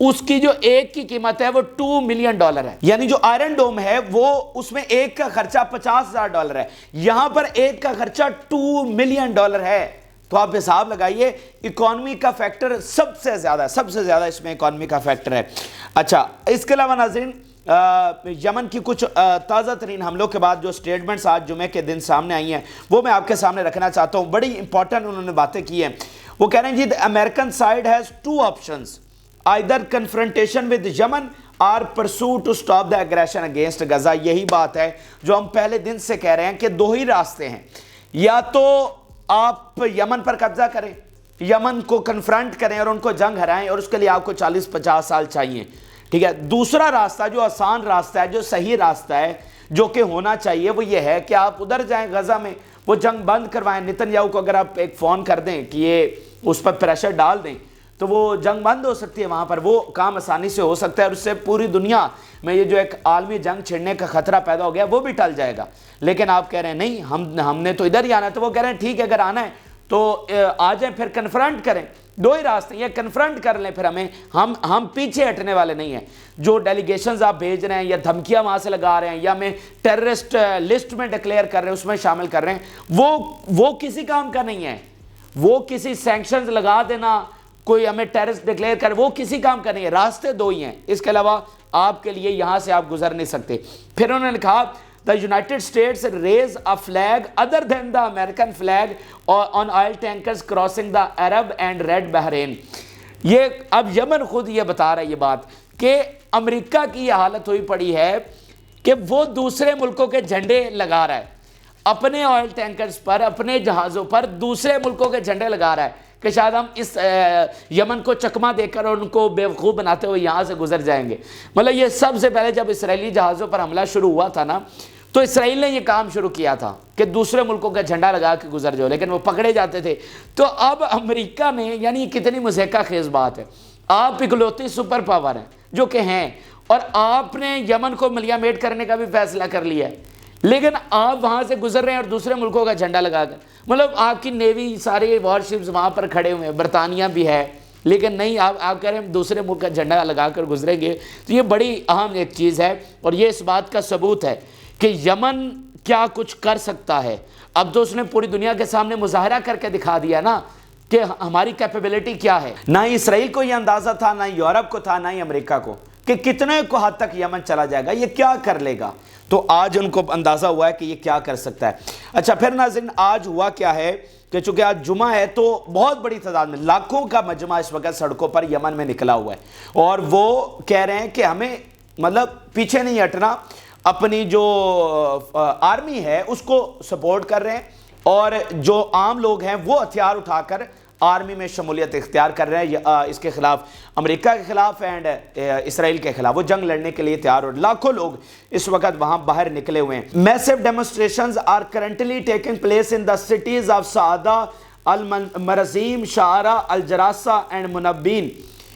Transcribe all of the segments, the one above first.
اس کی جو ایک کی قیمت ہے وہ $2 ملین ہے، یعنی جو آئرن ڈوم ہے وہ اس میں ایک کا خرچہ $50,000 ہے، یہاں پر ایک کا خرچہ $2 ملین ہے۔ تو آپ حساب لگائیے، اکانومی کا فیکٹر سب سے زیادہ اس میں اکانومی کا فیکٹر ہے۔ اچھا، اس کے علاوہ ناظرین یمن کی کچھ تازہ ترین حملوں کے بعد جو سٹیٹمنٹس آج جمعے کے دن سامنے آئی ہیں وہ میں آپ کے سامنے رکھنا چاہتا ہوں۔ بڑی امپورٹنٹ انہوں نے باتیں کی ہیں۔ وہ کہہ رہے ہیں جی American side has 2 options, either confrontation with Yemen or pursue to stop the aggression against Gaza۔ یہی بات ہے جو ہم پہلے دن سے کہہ رہے ہیں کہ 2 ہی راستے ہیں، یا تو آپ یمن پر قبضہ کریں، یمن کو کنفرنٹ کریں اور ان کو جنگ ہرائیں، اور اس کے لیے آپ کو 40-50 سال چاہیے، ٹھیک ہے۔ دوسرا راستہ جو آسان راستہ ہے، جو صحیح راستہ ہے، جو کہ ہونا چاہیے، وہ یہ ہے کہ آپ ادھر جائیں غزہ میں، وہ جنگ بند کروائیں۔ نتن یاہو کو اگر آپ ایک فون کر دیں کہ یہ اس پر پریشر ڈال دیں تو وہ جنگ بند ہو سکتی ہے، وہاں پر وہ کام آسانی سے ہو سکتا ہے، اور اس سے پوری دنیا میں یہ جو ایک عالمی جنگ چھڑنے کا خطرہ پیدا ہو گیا وہ بھی ٹل جائے گا۔ لیکن آپ کہہ رہے ہیں نہیں، ہم نے تو ادھر ہی آنا ہے، تو وہ کہہ رہے ہیں ٹھیک ہے، اگر آنا ہے تو آ جائیں، پھر کنفرنٹ کریں۔ 2 ہی راستے ہیں، یا کنفرنٹ کر لیں، پھر ہم پیچھے ہٹنے والے نہیں ہیں۔ جو ڈیلیگیشنز آپ بھیج رہے ہیں یا دھمکیاں وہاں سے لگا رہے ہیں یا میں ٹیررسٹ لسٹ میں ڈکلیئر کر رہے ہیں، اس میں شامل کر رہے ہیں، وہ کسی کام کا نہیں ہے۔ وہ کسی سینکشنز لگا دینا، کوئی ہمیں ٹیررسٹ ڈکلیئر کر، وہ کسی کام کا نہیں ہے۔ راستے 2 ہی ہیں، اس کے علاوہ آپ کے لیے یہاں سے آپ گزر نہیں سکتے۔ پھر انہوں نے کہا the United States raise a flag other than the American flag on oil tankers crossing the Arab and Red Bahrain۔ یہ اب یمن خود یہ بتا رہا ہے یہ بات کہ امریکہ کی یہ حالت ہوئی پڑی ہے کہ وہ دوسرے ملکوں کے جھنڈے لگا رہا ہے، اپنے آئل ٹینکرز پر، اپنے جہازوں پر دوسرے ملکوں کے جھنڈے لگا رہا ہے کہ شاید ہم اس یمن کو چکمہ دے کر اور ان کو بیوقوف بناتے ہوئے یہاں سے گزر جائیں گے۔ مطلب یہ سب سے پہلے جب اسرائیلی جہازوں پر حملہ شروع ہوا تھا نا، تو اسرائیل نے یہ کام شروع کیا تھا کہ دوسرے ملکوں کا جھنڈا لگا کے گزر جاؤ، لیکن وہ پکڑے جاتے تھے۔ تو اب امریکہ نے، یعنی کتنی مضحکہ خیز بات ہے، آپ اکلوتی سپر پاور ہیں جو کہ ہیں، اور آپ نے یمن کو ملیاں میٹ کرنے کا بھی فیصلہ کر لیا ہے، لیکن آپ وہاں سے گزر رہے ہیں اور دوسرے ملکوں کا جھنڈا لگا کر۔ مطلب آپ کی نیوی سارے وار شپس وہاں پر کھڑے ہوئے ہیں، برطانیہ بھی ہے، لیکن نہیں، آپ کہہ رہے ہیں دوسرے ملک کا جھنڈا لگا کر گزریں گے۔ تو یہ بڑی اہم ایک چیز ہے، اور یہ اس بات کا ثبوت ہے کہ یمن کیا کچھ کر سکتا ہے۔ اب تو اس نے پوری دنیا کے سامنے مظاہرہ کر کے دکھا دیا نا کہ ہماری کیپیبلٹی کیا ہے۔ نہ ہی اسرائیل کو یہ اندازہ تھا، نہ یورپ کو تھا، نہ ہی امریکہ کو، کہ کتنے کو حد تک یمن چلا جائے گا، یہ کیا کر لے گا۔ تو آج ان کو اندازہ ہوا ہے کہ یہ کیا کر سکتا ہے۔ اچھا، پھر ناظرین آج ہوا کیا ہے کہ چونکہ آج جمعہ ہے تو بہت بڑی تعداد میں لاکھوں کا مجمع اس وقت سڑکوں پر یمن میں نکلا ہوا ہے، اور وہ کہہ رہے ہیں کہ ہمیں مطلب پیچھے نہیں ہٹنا، اپنی جو آرمی ہے اس کو سپورٹ کر رہے ہیں، اور جو عام لوگ ہیں وہ ہتھیار اٹھا کر آرمی میں شمولیت اختیار کر رہے ہیں، اس کے خلاف، امریکہ کے خلاف اینڈ اسرائیل کے خلاف وہ جنگ لڑنے کے لیے تیار، اور لاکھوں لوگ اس وقت وہاں باہر نکلے ہوئے ہیں۔ Mass demonstrations are currently taking place in the cities of Saada, المرزیم، شعرا، الجراسہ اینڈ منبین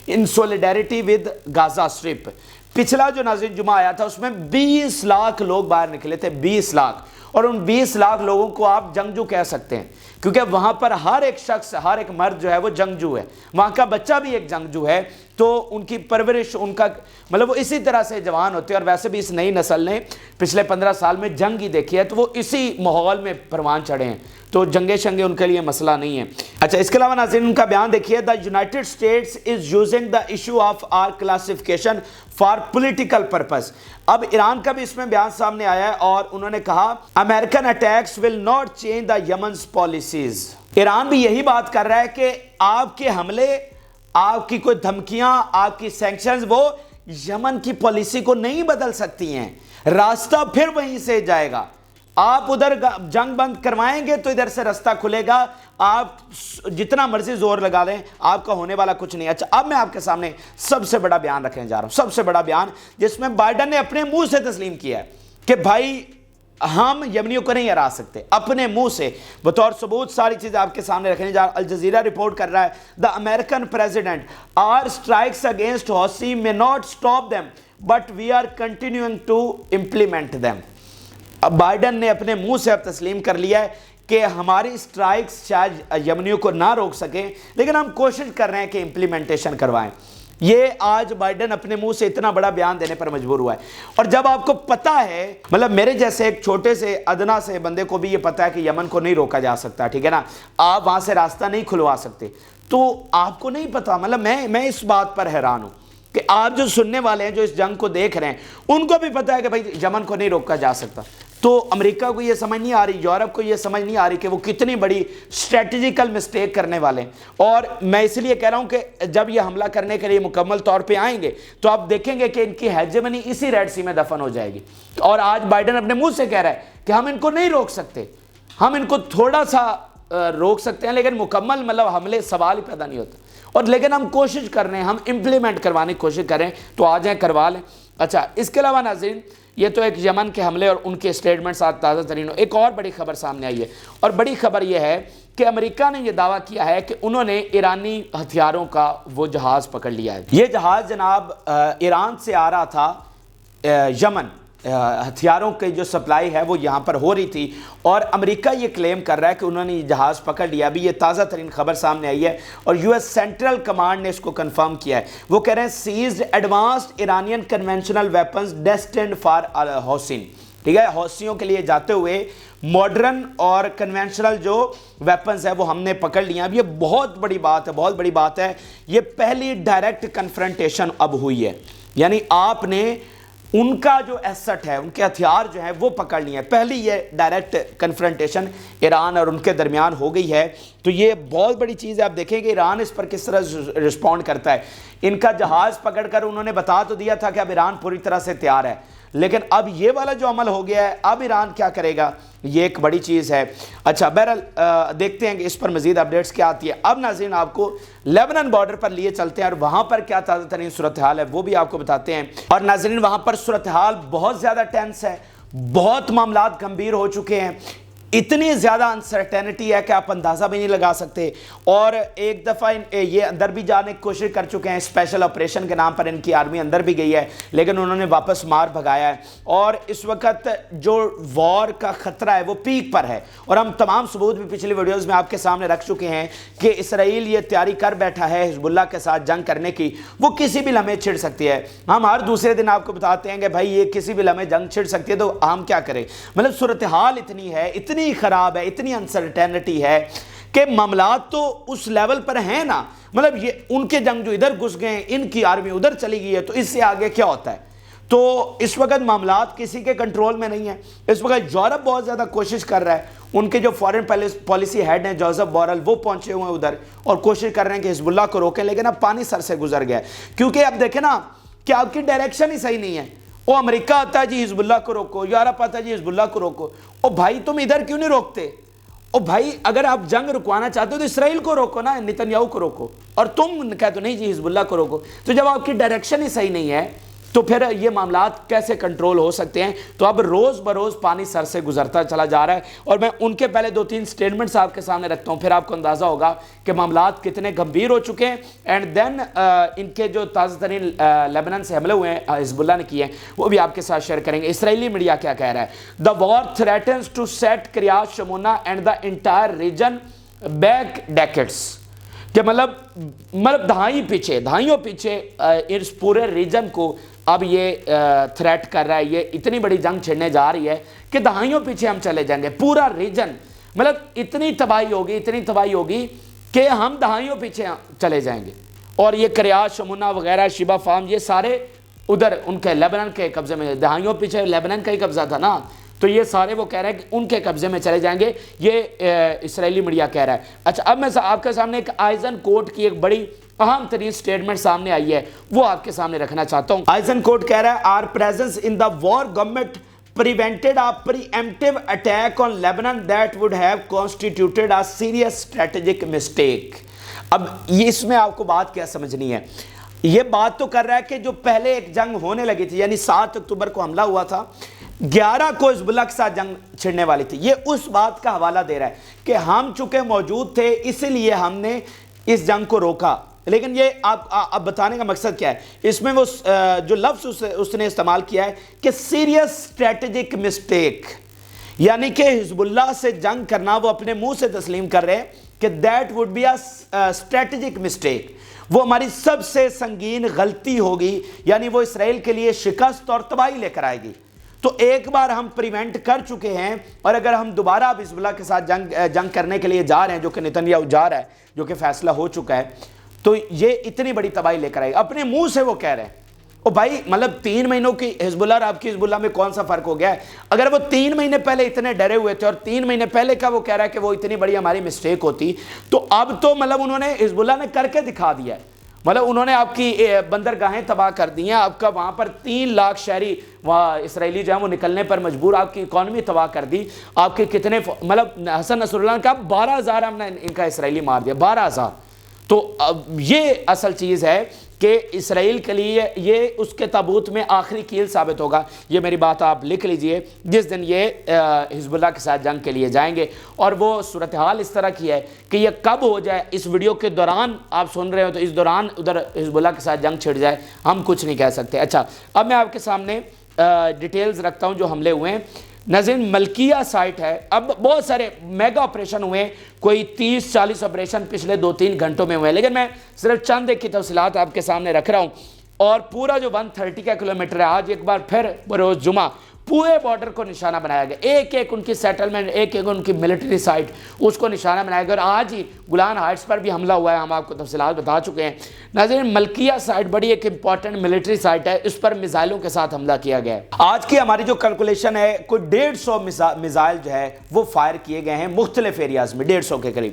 in solidarity with Gaza strip. پچھلا جو ناظرین جمعہ آیا تھا اس میں 20 لاکھ لوگ باہر نکلے تھے، 20 لاکھ، اور ان 20 لاکھ لوگوں کو آپ جنگجو کہہ سکتے ہیں، کیونکہ وہاں پر ہر ایک شخص، ہر ایک مرد جو ہے وہ جنگجو ہے، وہاں کا بچہ بھی ایک جنگجو ہے، تو ان کی پرورش، ان کا مطلب وہ اسی طرح سے جوان ہوتے ہیں، اور ویسے بھی اس نئی نسل نے پچھلے 15 سال میں جنگ ہی دیکھی ہے، تو وہ اسی ماحول میں پروان چڑھے ہیں، تو جنگیں شنگیں ان کے لیے مسئلہ نہیں ہے۔ اچھا، اس کے علاوہ ناظرین ان کا بیان دیکھیے، the United States is using the issue of our classification for political purpose. اب ایران کا بھی اس میں بیان سامنے آیا ہے، اور انہوں نے کہا American attacks will not change the Yemen's policies. Iran بھی یہی بات کر رہا ہے کہ آپ کے حملے، آپ کی کوئی دھمکیاں، آپ کی سینکشنز وہ یمن کی پالیسی کو نہیں بدل سکتی ہیں، راستہ پھر وہیں سے جائے گا۔ آپ ادھر جنگ بند کروائیں گے تو ادھر سے راستہ کھلے گا، آپ جتنا مرضی زور لگا لیں آپ کا ہونے والا کچھ نہیں۔ اچھا، اب میں آپ کے سامنے سب سے بڑا بیان رکھنے جا رہا ہوں، سب سے بڑا بیان جس میں بائیڈن نے اپنے منہ سے تسلیم کیا ہے کہ بھائی ہم یمنیوں کو نہیں ہرا سکتے، اپنے منہ سے بطور ثبوت ساری چیزیں آپ کے سامنے رکھنے جا رہا ہوں۔ الجزیرہ رپورٹ کر رہا ہے، the American president our strikes against Houthi may not stop them but we are continuing to implement them. اب بائیڈن نے اپنے منہ سے اب تسلیم کر لیا ہے کہ ہماری اسٹرائکس شاید یمنیوں کو نہ روک سکیں، لیکن ہم کوشش کر رہے ہیں کہ امپلیمنٹیشن کروائیں۔ یہ آج بائیڈن اپنے منہ سے اتنا بڑا بیان دینے پر مجبور ہوا ہے. اور جب آپ کو پتا ہے, مطلب میرے جیسے ایک چھوٹے سے ادنا سے بندے کو بھی یہ پتا ہے کہ یمن کو نہیں روکا جا سکتا, ٹھیک ہے نا, آپ وہاں سے راستہ نہیں کھلوا سکتے, تو آپ کو نہیں پتا. مطلب میں اس بات پر حیران ہوں کہ آپ جو سننے والے ہیں, جو اس جنگ کو دیکھ رہے ہیں, ان کو بھی پتا ہے کہ بھائی یمن کو نہیں روکا جا سکتا. تو امریکہ کو یہ سمجھ نہیں آ رہی, یورپ کو یہ سمجھ نہیں آ رہی کہ وہ کتنی بڑی اسٹریٹجیکل مسٹیک کرنے والے ہیں. اور میں اس لیے کہہ رہا ہوں کہ جب یہ حملہ کرنے کے لیے مکمل طور پہ آئیں گے تو آپ دیکھیں گے کہ ان کی ہیجمنی اسی ریڈ سی میں دفن ہو جائے گی. اور آج بائیڈن اپنے منہ سے کہہ رہا ہے کہ ہم ان کو نہیں روک سکتے, ہم ان کو تھوڑا سا روک سکتے ہیں لیکن مکمل مطلب حملے سوال ہی پیدا نہیں ہوتا. اور لیکن ہم کوشش کر رہے ہیں, ہم امپلیمنٹ کروانے کی کوشش کر رہے ہیں, تو آ جائیں کروا لیں. اچھا, اس کے علاوہ ناظرین یہ تو ایک یمن کے حملے اور ان کے سٹیٹمنٹس آج تازہ ترین. ایک اور بڑی خبر سامنے آئی ہے, اور بڑی خبر یہ ہے کہ امریکہ نے یہ دعویٰ کیا ہے کہ انہوں نے ایرانی ہتھیاروں کا وہ جہاز پکڑ لیا ہے. یہ جہاز جناب ایران سے آ رہا تھا یمن, ہتھیاروں کی جو سپلائی ہے وہ یہاں پر ہو رہی تھی, اور امریکہ یہ کلیم کر رہا ہے کہ انہوں نے یہ جہاز پکڑ لیا. ابھی یہ تازہ ترین خبر سامنے آئی ہے اور یو ایس سینٹرل کمانڈ نے اس کو کنفرم کیا ہے. وہ کہہ رہے ہیں seized advanced Iranian conventional weapons destined for حوثیین. ٹھیک ہے, حوثیوں کے لیے جاتے ہوئے ماڈرن اور کنونشنل جو ویپنز ہیں وہ ہم نے پکڑ لیا. اب یہ بہت بڑی بات ہے, بہت بڑی بات ہے. یہ پہلی ڈائریکٹ کنفرنٹیشن اب ہوئی ہے, یعنی آپ نے ان کا جو ایسٹ ہے, ان کے ہتھیار جو ہیں وہ پکڑ لیے ہیں. پہلی یہ ڈائریکٹ کنفرنٹیشن ایران اور ان کے درمیان ہو گئی ہے, تو یہ بہت بڑی چیز ہے. آپ دیکھیں کہ ایران اس پر کس طرح رسپونڈ کرتا ہے. ان کا جہاز پکڑ کر انہوں نے بتا تو دیا تھا کہ اب ایران پوری طرح سے تیار ہے, لیکن اب یہ والا جو عمل ہو گیا ہے, اب ایران کیا کرے گا, یہ ایک بڑی چیز ہے. اچھا, بہرحال دیکھتے ہیں کہ اس پر مزید اپڈیٹس کیا آتی ہے. اب ناظرین آپ کو لیبنان بارڈر پر لیے چلتے ہیں اور وہاں پر کیا تازہ ترین صورتحال ہے وہ بھی آپ کو بتاتے ہیں. اور ناظرین وہاں پر صورتحال بہت زیادہ ٹینس ہے, بہت معاملات گمبھیر ہو چکے ہیں, اتنی زیادہ انسرٹینٹی ہے کہ آپ اندازہ بھی نہیں لگا سکتے. اور ایک دفعہ یہ اندر بھی جانے کی کوشش کر چکے ہیں, اسپیشل آپریشن کے نام پر ان کی آرمی اندر بھی گئی ہے, لیکن انہوں نے واپس مار بھگایا ہے. اور اس وقت جو وار کا خطرہ ہے وہ پیک پر ہے, اور ہم تمام ثبوت بھی پچھلی ویڈیوز میں آپ کے سامنے رکھ چکے ہیں کہ اسرائیل یہ تیاری کر بیٹھا ہے حزب اللہ کے ساتھ جنگ کرنے کی, وہ کسی بھی لمحے چھڑ سکتی ہے. ہم ہر دوسرے دن آپ کو بتاتے ہیں کہ بھائی یہ کسی بھی لمحے جنگ چھڑ سکتی ہے, تو ہم کیا کریں. مطلب صورتحال اتنی ہے, اتنی خراب ہے, اتنی انسرٹینٹی ہے کہ معاملات تو اس لیول پر ہیں نا. مطلب یہ ان کے جنگ جو ادھر گھس گئے ہیں, ان کی آرمی ادھر چلی گئی ہے, تو اس سے آگے کیا ہوتا ہے. تو اس وقت معاملات کسی کے کنٹرول میں نہیں ہیں. اس وقت یورپ بہت زیادہ کوشش کر رہا ہے, ان کے جو فارن پالیسی ہیڈ ہیں جوزف بورل, وہ پہنچے ہوئے ہیں ادھر اور کوشش کر رہے ہیں کہ حزب اللہ کو روکیں, لیکن اب پانی سر سے گزر گیا ہے. کیونکہ اب دیکھیں نا کہ آپ کی ڈائریکشن ہی صحیح نہیں ہے. وہ امریکہ آتا ہے جی حزب اللہ کو روکو, یورپ آتا ہے جی حزب اللہ کو روکو. او بھائی تم ادھر کیوں نہیں روکتے؟ او بھائی اگر آپ جنگ رکوانا چاہتے ہو تو اسرائیل کو روکو نا, نتنیاہو کو روکو, اور تم کہتے ہو نہیں جی حزب اللہ کو روکو. تو جب آپ کی ڈائریکشن ہی صحیح نہیں ہے تو پھر یہ معاملات کیسے کنٹرول ہو سکتے ہیں. تو اب روز بروز پانی سر سے گزرتا چلا جا رہا ہے, اور میں ان کے پہلے 2-3 سٹیٹمنٹس آپ کے سامنے رکھتا ہوں, پھر آپ کو اندازہ ہوگا کہ معاملات کتنے گمبھیر ہو چکے ہیں. اینڈ دین ان کے جو تازہ ترین لیبنان سے حملے ہوئے ہیں حزب اللہ نے کیے ہیں وہ بھی آپ کے ساتھ شیئر کریں گے. اسرائیلی میڈیا کیا کہہ رہا ہے, the war threatens to set Kiryat Shmona and the entire region back decades, کہ مطلب دہائیوں پیچھے اس پورے ریجن کو اب یہ تھریٹ کر رہا ہے. یہ اتنی بڑی جنگ چھڑنے جا رہی ہے کہ دہائیوں پیچھے ہم چلے جائیں گے. پورا ریجن مطلب اتنی تباہی ہوگی کہ ہم دہائیوں پیچھے چلے جائیں گے. اور یہ کریات شمونہ وغیرہ, شیبا فارم, یہ سارے ادھر ان کے لیبنان کے قبضے میں, دہائیوں پیچھے لیبنان کا ہی قبضہ تھا نا, تو یہ سارے وہ کہہ رہے ہیں کہ ان کے قبضے میں چلے جائیں گے. یہ اسرائیلی میڈیا کہہ رہا ہے. اچھا, اب میں آپ کے سامنے ایک آئزن کوٹ کی ایک بڑی اہم ترین سٹیٹمنٹ سامنے آئی ہے, وہ آپ کے سامنے رکھنا چاہتا ہوں. آئزن کوٹ کہہ رہا ہے our presence in the war government prevented a preemptive attack on Lebanon that would have constituted a serious strategic mistake. اب یہ اس میں آپ کو بات کیا سمجھنی ہے. یہ بات تو کر رہا ہے کہ جو پہلے ایک جنگ ہونے لگی تھی, یعنی 7 اکتوبر کو حملہ ہوا تھا, 11 کو حزب اللہ کے ساتھ جنگ چھڑنے والی تھی. یہ اس بات کا حوالہ دے رہا ہے کہ ہم چونکہ موجود تھے اس لیے ہم نے اس جنگ کو روکا. لیکن یہ آپ بتانے کا مقصد کیا ہے, اس میں وہ جو لفظ اس نے استعمال کیا ہے کہ سیریس اسٹریٹجک مسٹیک, یعنی کہ حزب اللہ سے جنگ کرنا وہ اپنے منہ سے تسلیم کر رہے ہیں کہ that would be a strategic mistake, وہ ہماری سب سے سنگین غلطی ہوگی، یعنی وہ اسرائیل کے لیے شکست اور تباہی لے کر آئے گی۔ تو ایک بار ہم پریونٹ کر چکے ہیں، اور اگر ہم دوبارہ اب حزب اللہ کے ساتھ جنگ کرنے کے لیے جا رہے ہیں، جو کہ نتنیاہو جا رہا ہے، جو کہ فیصلہ ہو چکا ہے، تو یہ اتنی بڑی تباہی لے کر آئے گا۔ اپنے منہ سے وہ کہہ رہے ہیں، او بھائی مطلب 3 مہینوں کی حزب اللہ اور آپ کی حزب اللہ میں کون سا فرق ہو گیا ہے؟ اگر وہ 3 مہینے پہلے اتنے ڈرے ہوئے تھے، اور 3 مہینے پہلے کا وہ کہہ رہا ہے کہ وہ اتنی بڑی ہماری مسٹیک ہوتی، تو اب تو مطلب انہوں نے حزب اللہ نے کر کے دکھا دیا ہے۔ مطلب انہوں نے آپ کی بندرگاہیں تباہ کر دی ہیں، آپ کا وہاں پر 3 لاکھ شہری وہاں اسرائیلی جو ہیں وہ نکلنے پر مجبور، آپ کی اکانومی تباہ کر دی، آپ کے کتنے مطلب حسن نصر اللہ نے کہا 12,000 ہم نے ان کا اسرائیلی مار دیا، 12,000۔ تو یہ اصل چیز ہے کہ اسرائیل کے لیے یہ اس کے تابوت میں آخری کیل ثابت ہوگا۔ یہ میری بات آپ لکھ لیجئے، جس دن یہ حزب اللہ کے ساتھ جنگ کے لیے جائیں گے، اور وہ صورتحال اس طرح کی ہے کہ یہ کب ہو جائے، اس ویڈیو کے دوران آپ سن رہے ہو تو اس دوران ادھر حزب اللہ کے ساتھ جنگ چھڑ جائے، ہم کچھ نہیں کہہ سکتے۔ اچھا، اب میں آپ کے سامنے ڈیٹیلز رکھتا ہوں جو حملے ہوئے ہیں۔ ناظرین، ملکیہ سائٹ ہے، اب بہت سارے میگا آپریشن ہوئے ہیں، کوئی 30-40 آپریشن پچھلے 2-3 گھنٹوں میں ہوئے ہیں، لیکن میں صرف چند ایک کی تفصیلات آپ کے سامنے رکھ رہا ہوں۔ اور پورا جو 130 کا کلومیٹر ہے، آج ایک بار پھر بروز جمعہ پورے بارڈر کو نشانہ بنایا گیا، ایک ایک ان کی سیٹلمنٹ، ایک ایک ان کی ملٹری سائٹ، اس کو نشانہ بنایا گیا، اور آج ہی گولان ہائٹس پر بھی حملہ ہوا ہے، ہم آپ کو تفصیلات بتا چکے ہیں۔ ناظرین، ملکیہ سائٹ بڑی ایک امپورٹنٹ ملٹری سائٹ ہے، اس پر میزائلوں کے ساتھ حملہ کیا گیا ہے۔ آج کی ہماری جو کیلکولیشن ہے، کوئی 150 میزائل جو ہے وہ فائر کیے گئے ہیں مختلف ایریاز میں، 150 کے قریب۔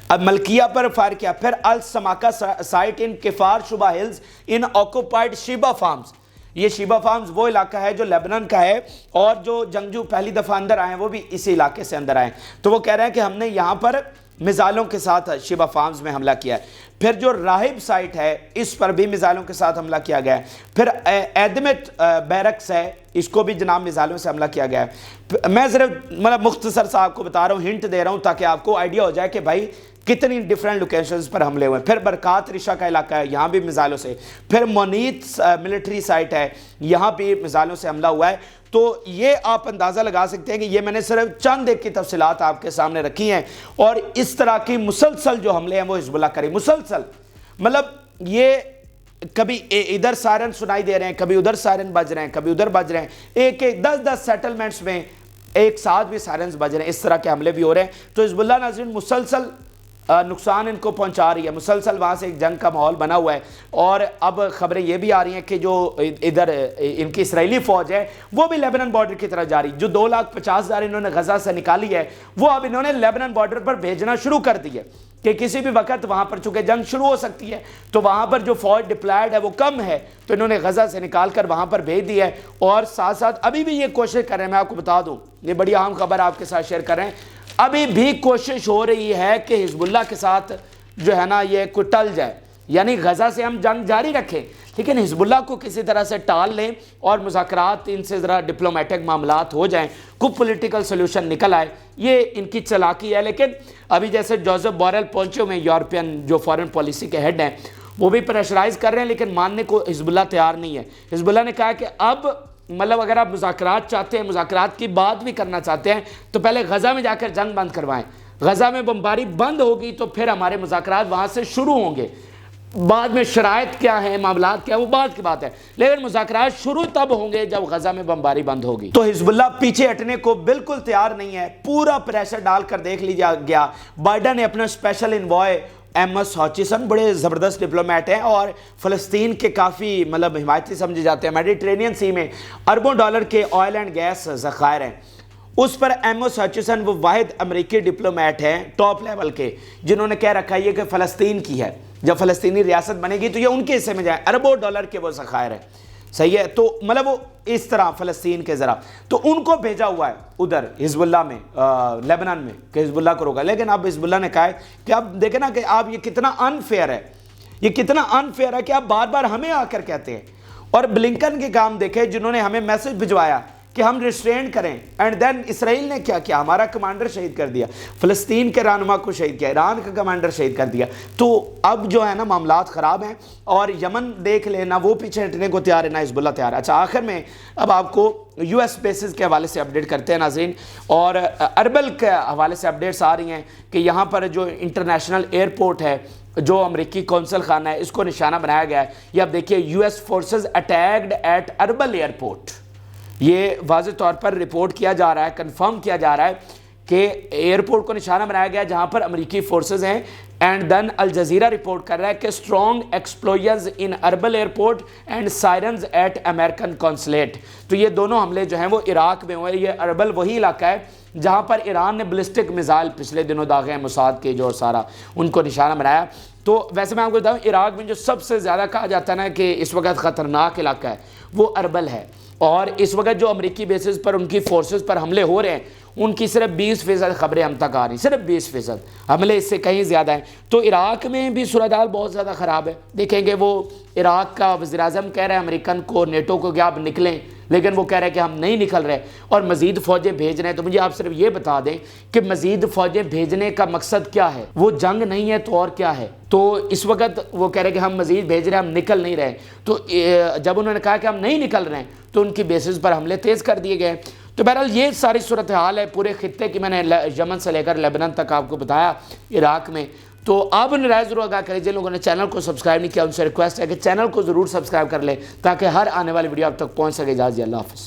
اب ملکیہ پر فائر کیا، پھر السماکہ سائٹ ان کفار شبہ ہلز ان آکوپائڈ شیبہ فارمز، یہ شیبہ فارمز وہ علاقہ ہے جو لیبنان کا ہے، اور جو جنگجو پہلی دفعہ اندر آئے ہیں وہ بھی اسی علاقے سے اندر آئے ہیں۔ تو وہ کہہ رہے ہیں کہ ہم نے یہاں پر میزائلوں کے ساتھ شیبہ فارمز میں حملہ کیا ہے۔ پھر جو راہب سائٹ ہے، اس پر بھی میزائلوں کے ساتھ حملہ کیا گیا ہے۔ پھر ایدمت بیرکس ہے، اس کو بھی جناب میزائلوں سے حملہ کیا گیا ہے۔ میں صرف مطلب مختصر سا آپ کو بتا رہا ہوں، ہنٹ دے رہا ہوں تاکہ آپ کو آئیڈیا ہو جائے کہ بھائی کتنی ڈیفرنٹ لوکیشنز پر حملے ہوئے ہیں۔ پھر برکات رشا کا علاقہ ہے، یہاں بھی میزائلوں سے۔ پھر مونیت ملٹری سائٹ ہے، یہاں بھی میزائلوں سے حملہ ہوا ہے۔ تو یہ آپ اندازہ لگا سکتے ہیں کہ یہ میں نے صرف چند ایک کی تفصیلات آپ کے سامنے رکھی ہیں، اور اس طرح کی مسلسل جو حملے ہیں وہ حزب اللہ کرے، مسلسل مطلب یہ کبھی ادھر سائرن سنائی دے رہے ہیں، کبھی ادھر سائرن بج رہے ہیں، کبھی ادھر بج رہے ہیں، ایک 10 سیٹلمنٹس میں ایک ساتھ بھی سائرنز بج رہے ہیں، اس طرح کے حملے بھی ہو رہے ہیں۔ تو حزب اللہ ناظرین مسلسل نقصان ان کو پہنچا رہی ہے، مسلسل وہاں سے ایک جنگ کا ماحول بنا ہوا ہے۔ اور اب خبریں یہ بھی آ رہی ہیں کہ جو ادھر ان کی اسرائیلی فوج ہے وہ بھی لیبنان بارڈر کی طرف جا رہی، جو 2,50,000 انہوں نے غزہ سے نکالی ہے وہ اب انہوں نے لیبنان بارڈر پر بھیجنا شروع کر دی ہے، کہ کسی بھی وقت وہاں پر چونکہ جنگ شروع ہو سکتی ہے، تو وہاں پر جو فوج ڈپلائیڈ ہے وہ کم ہے، تو انہوں نے غزہ سے نکال کر وہاں پر بھیج دی ہے۔ اور ساتھ ساتھ ابھی بھی یہ کوشش کر رہے ہیں، میں آپ کو بتا دوں، یہ بڑی اہم خبر آپ کے ساتھ شیئر کر رہے ہیں، ابھی بھی کوشش ہو رہی ہے کہ حزب اللہ کے ساتھ جو ہے نا یہ کوئی ٹل جائے، یعنی غزہ سے ہم جنگ جاری رکھیں لیکن حزب اللہ کو کسی طرح سے ٹال لیں اور مذاکرات ان سے ذرا ڈپلومیٹک معاملات ہو جائیں، کوئی پولیٹیکل سلوشن نکل آئے، یہ ان کی چلاکی ہے۔ لیکن ابھی جیسے جوزف بوریل پہنچے ہوئے ہیں، یورپین جو فارن پالیسی کے ہیڈ ہیں، وہ بھی پریشرائز کر رہے ہیں، لیکن ماننے کو حزب اللہ تیار نہیں ہے۔ حزب اللہ نے کہا کہ اب مطلب اگر آپ مذاکرات چاہتے ہیں، مذاکرات کی بات بھی کرنا چاہتے ہیں، تو پہلے غزہ میں جا کر جنگ بند کروائیں، غزہ میں بمباری بند ہوگی تو پھر ہمارے مذاکرات وہاں سے شروع ہوں گے، بعد میں شرائط کیا ہیں، معاملات کیا، وہ بعد کی بات ہے، لیکن مذاکرات شروع تب ہوں گے جب غزہ میں بمباری بند ہوگی۔ تو حزب اللہ پیچھے ہٹنے کو بالکل تیار نہیں ہے، پورا پریشر ڈال کر دیکھ لیا گیا۔ بائیڈن نے اپنا اسپیشل انوائے ایمس ہاچسن، بڑے زبردست ڈپلومیٹ ہیں اور فلسطین کے کافی مطلب حمایتی سمجھے جاتے ہیں، میڈیٹرینین سی میں اربوں ڈالر کے آئل اینڈ گیس ذخائر ہیں، اس پر ایمس ہاچسن وہ واحد امریکی ڈپلومیٹ ہیں ٹاپ لیول کے جنہوں نے کہہ رکھا ہے یہ کہ فلسطین کی ہے، جب فلسطینی ریاست بنے گی تو یہ ان کے حصے میں جائے، اربوں ڈالر کے وہ ذخائر ہیں، صحیح ہے، تو مطلب وہ اس طرح فلسطین کے ذرا تو ان کو بھیجا ہوا ہے ادھر حزب اللہ میں لیبنان میں کہ حزب اللہ کو روکا۔ لیکن اب حزب اللہ نے کہا ہے کہ اب دیکھیں نا کہ آپ یہ کتنا انفیئر ہے، یہ کتنا انفیئر ہے کہ آپ بار بار ہمیں آ کر کہتے ہیں، اور بلنکن کے کام دیکھیں جنہوں نے ہمیں میسج بھجوایا کہ ہم ریسٹرین کریں، اینڈ دین اسرائیل نے کیا کیا، ہمارا کمانڈر شہید کر دیا، فلسطین کے رہنما کو شہید کیا، ایران کا کمانڈر شہید کر دیا۔ تو اب جو ہے نا معاملات خراب ہیں، اور یمن دیکھ لینا وہ پیچھے ہٹنے کو تیار ہے نہ حزب اللہ تیار ہے۔ اچھا آخر میں اب آپ کو یو ایس بیسز کے حوالے سے اپڈیٹ کرتے ہیں ناظرین، اور اربل کے حوالے سے اپڈیٹس آ رہی ہیں کہ یہاں پر جو انٹرنیشنل ایئرپورٹ ہے، جو امریکی کونسل خانہ ہے، اس کو نشانہ بنایا گیا ہے۔ یہ اب دیکھیے، U S forces attacked at Erbil airport, یہ واضح طور پر رپورٹ کیا جا رہا ہے، کنفرم کیا جا رہا ہے کہ ایئرپورٹ کو نشانہ بنایا گیا جہاں پر امریکی فورسز ہیں۔ اینڈ دین الجزیرہ رپورٹ کر رہا ہے کہ strong explosions in Erbil airport and sirens at American consulate. تو یہ دونوں حملے جو ہیں وہ عراق میں ہوئے۔ یہ اربل وہی علاقہ ہے جہاں پر ایران نے بلسٹک میزائل پچھلے دنوں داغے ہیں موساد کے جو سارا ان کو نشانہ بنایا۔ تو ویسے میں آپ کو بتاؤں، عراق میں جو سب سے زیادہ کہا جاتا ہے نا کہ اس وقت خطرناک علاقہ ہے، وہ اربل ہے۔ اور اس وقت جو امریکی بیسز پر ان کی فورسز پر حملے ہو رہے ہیں، ان کی صرف 20% خبریں ہم تک آ رہی ہیں، صرف 20%، حملے اس سے کہیں زیادہ ہیں۔ تو عراق میں بھی صورتحال بہت زیادہ خراب ہے۔ دیکھیں گے وہ عراق کا وزیر اعظم کہہ رہے ہیں امریکن کو، نیٹو کو کہ آپ نکلیں، لیکن وہ کہہ رہے ہیں کہ ہم نہیں نکل رہے اور مزید فوجیں بھیج رہے ہیں۔ تو مجھے آپ صرف یہ بتا دیں کہ مزید فوجیں بھیجنے کا مقصد کیا ہے؟ وہ جنگ نہیں ہے تو اور کیا ہے؟ تو اس وقت وہ کہہ رہے ہیں کہ ہم مزید بھیج رہے ہیں، ہم نکل نہیں رہے۔ تو جب انہوں نے کہا کہ ہم نہیں نکل رہے ہیں تو ان کی بیسز پر حملے تیز کر دیے گئے۔ تو بہرحال یہ ساری صورتحال ہے پورے خطے کی، میں نے یمن سے لے کر لیبنان تک آپ کو بتایا، عراق میں۔ تو آپ ان رائے ضرور آگاہ کریں۔ جن لوگوں نے چینل کو سبسکرائب نہیں کیا ان سے ریکویسٹ ہے کہ چینل کو ضرور سبسکرائب کر لیں تاکہ ہر آنے والی ویڈیو آپ تک پہنچ سکے۔ اجازت، اللہ حافظ۔